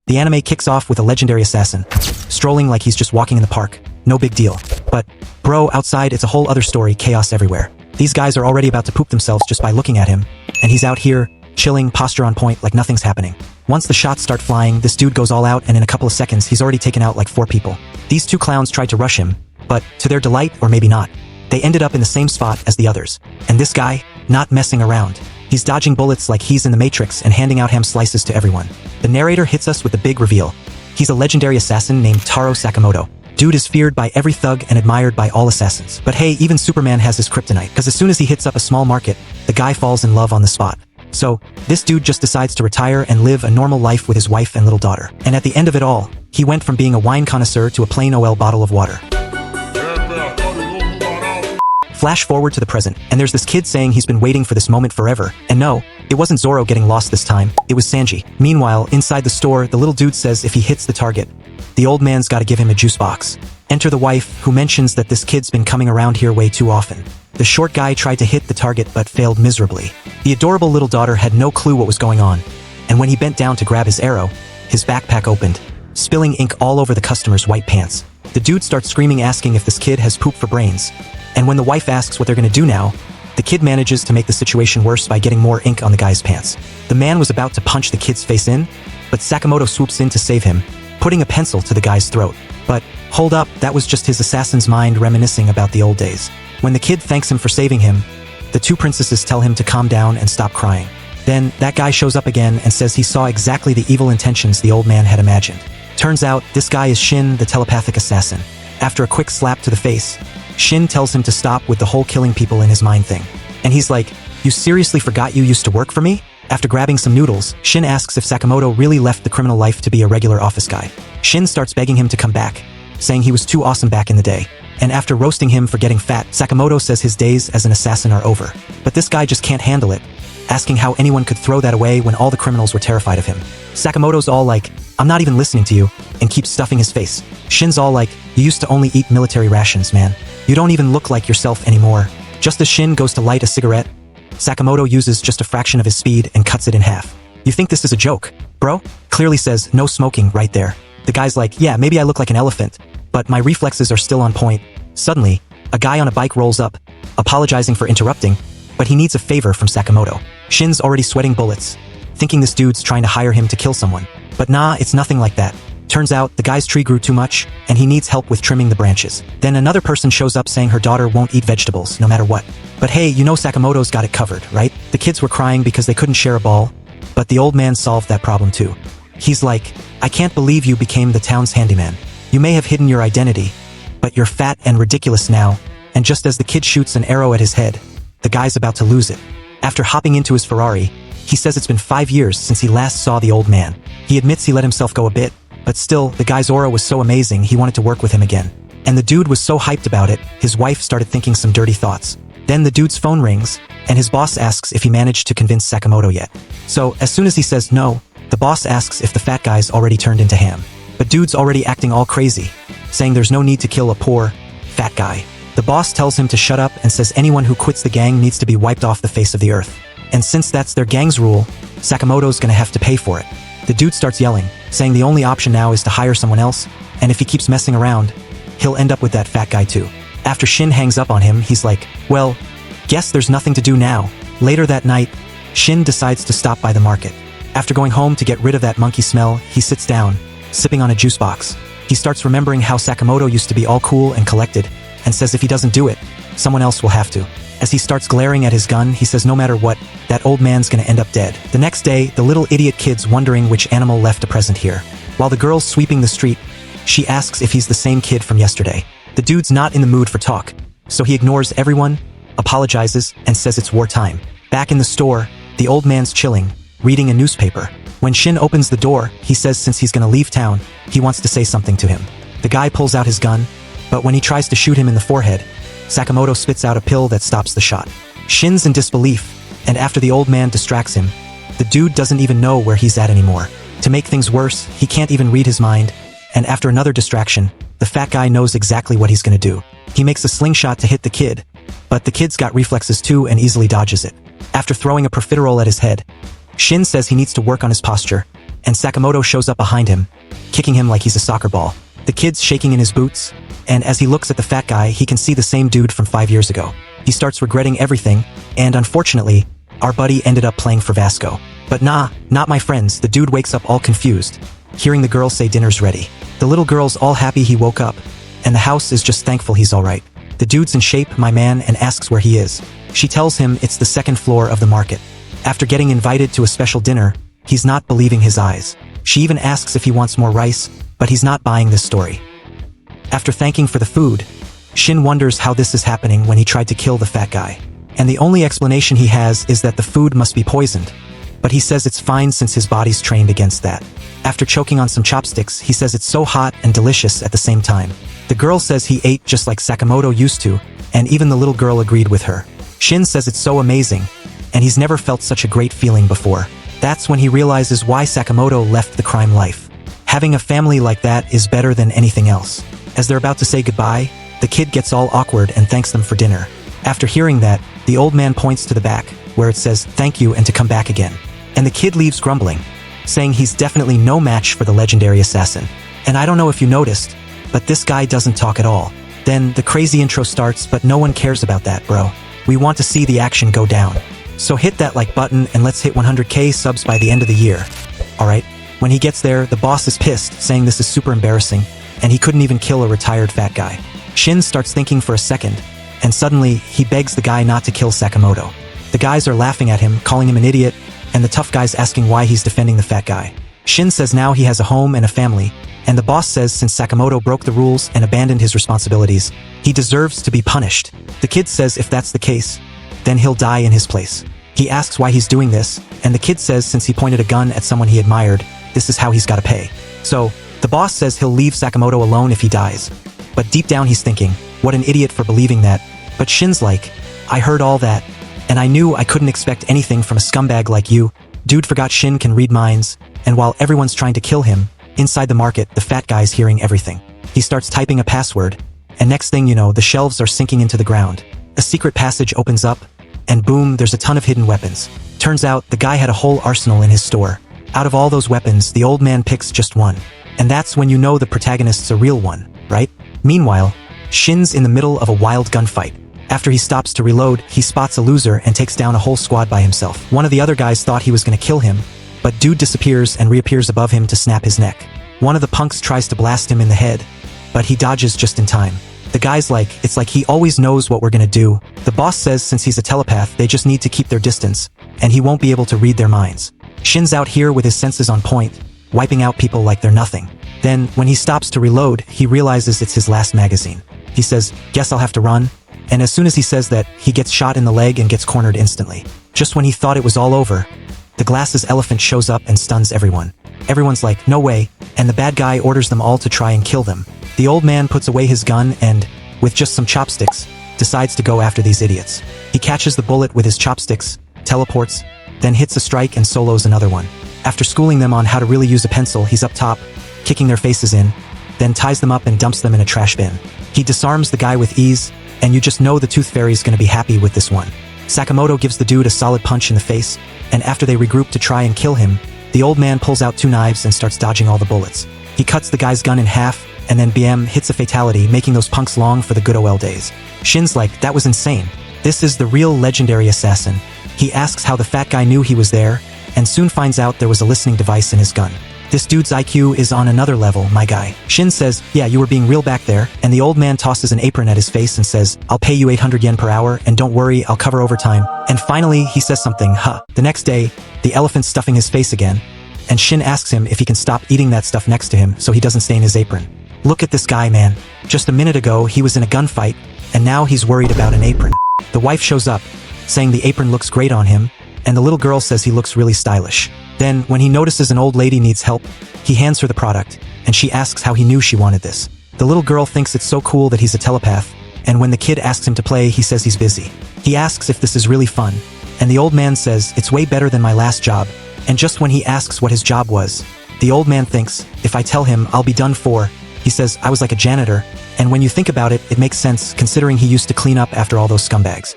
The anime kicks off with a legendary assassin, strolling like he's just walking in the park. No big deal. But, bro, outside it's a whole other story, chaos everywhere. These guys are already about to poop themselves just by looking at him, and he's out here, chilling, posture on point, like nothing's happening. Once the shots start flying, this dude goes all out, and in a couple of seconds, he's already taken out like 4 people. These 2 clowns tried to rush him, but, to their delight, or maybe not, they ended up in the same spot as the others. And this guy, not messing around. He's dodging bullets like he's in the Matrix and handing out ham slices to everyone. The narrator hits us with the big reveal. He's a legendary assassin named TARO SAKAMOTO. Dude is feared by every thug and admired by all assassins. But hey, even Superman has his kryptonite, because as soon as he hits up a small market, the guy falls in love on the spot. So, this dude just decides to retire and live a normal life with his wife and little daughter. And at the end of it all, he went from being a wine connoisseur to a plain OL bottle of water. Flash forward to the present, and there's this kid saying he's been waiting for this moment forever. And no, it wasn't Zoro getting lost this time, it was Sanji. Meanwhile, inside the store, the little dude says if he hits the target, the old man's gotta give him a juice box. Enter the wife, who mentions that this kid's been coming around here way too often. The short guy tried to hit the target but failed miserably. The adorable little daughter had no clue what was going on, and when he bent down to grab his arrow, his backpack opened, spilling ink all over the customer's white pants. The dude starts screaming, asking if this kid has poop for brains. And when the wife asks what they're gonna do now, the kid manages to make the situation worse by getting more ink on the guy's pants. The man was about to punch the kid's face in, but Sakamoto swoops in to save him, putting a pencil to the guy's throat. But, hold up, that was just his assassin's mind reminiscing about the old days. When the kid thanks him for saving him, the 2 princesses tell him to calm down and stop crying. Then, that guy shows up again and says he saw exactly the evil intentions the old man had imagined. Turns out, this guy is Shin, the telepathic assassin. After a quick slap to the face, Shin tells him to stop with the whole killing people in his mind thing. And he's like, "You seriously forgot you used to work for me?" After grabbing some noodles, Shin asks if Sakamoto really left the criminal life to be a regular office guy. Shin starts begging him to come back, saying he was too awesome back in the day. And after roasting him for getting fat, Sakamoto says his days as an assassin are over. But this guy just can't handle it, asking how anyone could throw that away when all the criminals were terrified of him. Sakamoto's all like, "I'm not even listening to you," and keeps stuffing his face. Shin's all like, "You used to only eat military rations, man. You don't even look like yourself anymore." Just as Shin goes to light a cigarette, Sakamoto uses just a fraction of his speed and cuts it in half. "You think this is a joke, bro?" Clearly says, "No smoking," right there. The guy's like, "Yeah, maybe I look like an elephant, but my reflexes are still on point." Suddenly, a guy on a bike rolls up, apologizing for interrupting, but he needs a favor from Sakamoto. Shin's already sweating bullets, thinking this dude's trying to hire him to kill someone. But nah, it's nothing like that. Turns out, the guy's tree grew too much, and he needs help with trimming the branches. Then another person shows up saying her daughter won't eat vegetables, no matter what. But hey, you know Sakamoto's got it covered, right? The kids were crying because they couldn't share a ball, but the old man solved that problem too. He's like, "I can't believe you became the town's handyman. You may have hidden your identity, but you're fat and ridiculous now." And just as the kid shoots an arrow at his head, the guy's about to lose it. After hopping into his Ferrari, he says it's been 5 years since he last saw the old man. He admits he let himself go a bit, but still, the guy's aura was so amazing he wanted to work with him again. And the dude was so hyped about it, his wife started thinking some dirty thoughts. Then the dude's phone rings, and his boss asks if he managed to convince Sakamoto yet. So, as soon as he says no, the boss asks if the fat guy's already turned into ham. But dude's already acting all crazy, saying there's no need to kill a poor, fat guy. The boss tells him to shut up and says anyone who quits the gang needs to be wiped off the face of the earth. And since that's their gang's rule, Sakamoto's gonna have to pay for it. The dude starts yelling, saying the only option now is to hire someone else, and if he keeps messing around, he'll end up with that fat guy too. After Shin hangs up on him, he's like, "Well, guess there's nothing to do now." Later that night, Shin decides to stop by the market. After going home to get rid of that monkey smell, he sits down, sipping on a juice box. He starts remembering how Sakamoto used to be all cool and collected, and says if he doesn't do it, someone else will have to. As he starts glaring at his gun, he says no matter what, that old man's gonna end up dead. The next day, the little idiot kid's wondering which animal left a present here. While the girl's sweeping the street, she asks if he's the same kid from yesterday. The dude's not in the mood for talk, so he ignores everyone, apologizes, and says it's wartime. Back in the store, the old man's chilling, reading a newspaper. When Shin opens the door, he says since he's gonna leave town, he wants to say something to him. The guy pulls out his gun, but when he tries to shoot him in the forehead, Sakamoto spits out a pill that stops the shot. Shin's in disbelief, and after the old man distracts him, the dude doesn't even know where he's at anymore. To make things worse, he can't even read his mind, and after another distraction, the fat guy knows exactly what he's gonna do. He makes a slingshot to hit the kid, but the kid's got reflexes too and easily dodges it. After throwing a profiterole at his head, Shin says he needs to work on his posture, and Sakamoto shows up behind him, kicking him like he's a soccer ball. The kid's shaking in his boots, and as he looks at the fat guy, he can see the same dude from 5 years ago. He starts regretting everything, and unfortunately, our buddy ended up playing for Vasco. But nah, not my friends. The dude wakes up all confused, hearing the girl say dinner's ready. The little girl's all happy he woke up, and the house is just thankful he's alright. The dude's in shape, my man, and asks where he is. She tells him it's the second floor of the market. After getting invited to a special dinner, he's not believing his eyes. She even asks if he wants more rice, but he's not buying this story. After thanking for the food, Shin wonders how this is happening when he tried to kill the fat guy. And the only explanation he has is that the food must be poisoned. But he says it's fine since his body's trained against that. After choking on some chopsticks, he says it's so hot and delicious at the same time. The girl says he ate just like Sakamoto used to, and even the little girl agreed with her. Shin says it's so amazing, and he's never felt such a great feeling before. That's when he realizes why Sakamoto left the crime life. Having a family like that is better than anything else. As they're about to say goodbye, the kid gets all awkward and thanks them for dinner. After hearing that, the old man points to the back, where it says thank you and to come back again. And the kid leaves grumbling, saying he's definitely no match for the legendary assassin. And I don't know if you noticed, but this guy doesn't talk at all. Then the crazy intro starts, but no one cares about that, bro. We want to see the action go down. So hit that like button and let's hit 100k subs by the end of the year. Alright? When he gets there, the boss is pissed, saying this is super embarrassing, and he couldn't even kill a retired fat guy. Shin starts thinking for a second, and suddenly, he begs the guy not to kill Sakamoto. The guys are laughing at him, calling him an idiot, and the tough guy's asking why he's defending the fat guy. Shin says now he has a home and a family, and the boss says since Sakamoto broke the rules and abandoned his responsibilities, he deserves to be punished. The kid says if that's the case, then he'll die in his place. He asks why he's doing this, and the kid says since he pointed a gun at someone he admired, this is how he's gotta pay. So, the boss says he'll leave Sakamoto alone if he dies. But deep down he's thinking, what an idiot for believing that. But Shin's like, I heard all that, and I knew I couldn't expect anything from a scumbag like you. Dude forgot Shin can read minds, and while everyone's trying to kill him, inside the market, the fat guy's hearing everything. He starts typing a password, and next thing you know, the shelves are sinking into the ground. A secret passage opens up, and boom, there's a ton of hidden weapons. Turns out, the guy had a whole arsenal in his store. Out of all those weapons, the old man picks just one. And that's when you know the protagonist's a real one, right? Meanwhile, Shin's in the middle of a wild gunfight. After he stops to reload, he spots a loser and takes down a whole squad by himself. One of the other guys thought he was gonna kill him, but dude disappears and reappears above him to snap his neck. One of the punks tries to blast him in the head, but he dodges just in time. The guy's like, it's like he always knows what we're gonna do. The boss says since he's a telepath, they just need to keep their distance, and he won't be able to read their minds. Shin's out here with his senses on point, wiping out people like they're nothing. Then, when he stops to reload, he realizes it's his last magazine. He says, guess I'll have to run, and as soon as he says that, he gets shot in the leg and gets cornered instantly. Just when he thought it was all over, the glasses elephant shows up and stuns everyone. Everyone's like, no way, and the bad guy orders them all to try and kill them. The old man puts away his gun and, with just some chopsticks, decides to go after these idiots. He catches the bullet with his chopsticks, teleports, then hits a strike and solos another one. After schooling them on how to really use a pencil, he's up top, kicking their faces in, then ties them up and dumps them in a trash bin. He disarms the guy with ease, and you just know the Tooth Fairy's gonna be happy with this one. Sakamoto gives the dude a solid punch in the face, and after they regroup to try and kill him, the old man pulls out 2 knives and starts dodging all the bullets. He cuts the guy's gun in half, and then BM hits a fatality, making those punks long for the good old days. Shin's like, that was insane. This is the real legendary assassin. He asks how the fat guy knew he was there, and soon finds out there was a listening device in his gun. This dude's IQ is on another level, my guy. Shin says, yeah, you were being real back there, and the old man tosses an apron at his face and says, I'll pay you 800 yen per hour, and don't worry, I'll cover overtime. And finally, he says something, huh. The next day, the elephant's stuffing his face again, and Shin asks him if he can stop eating that stuff next to him so he doesn't stain his apron. Look at this guy, man. Just a minute ago, he was in a gunfight, and now he's worried about an apron. The wife shows up, saying the apron looks great on him, and the little girl says he looks really stylish. Then, when he notices an old lady needs help, he hands her the product, and she asks how he knew she wanted this. The little girl thinks it's so cool that he's a telepath, and when the kid asks him to play, he says he's busy. He asks if this is really fun, and the old man says it's way better than my last job, and just when he asks what his job was, the old man thinks, if I tell him, I'll be done for. He says, I was like a janitor, and when you think about it, it makes sense considering he used to clean up after all those scumbags.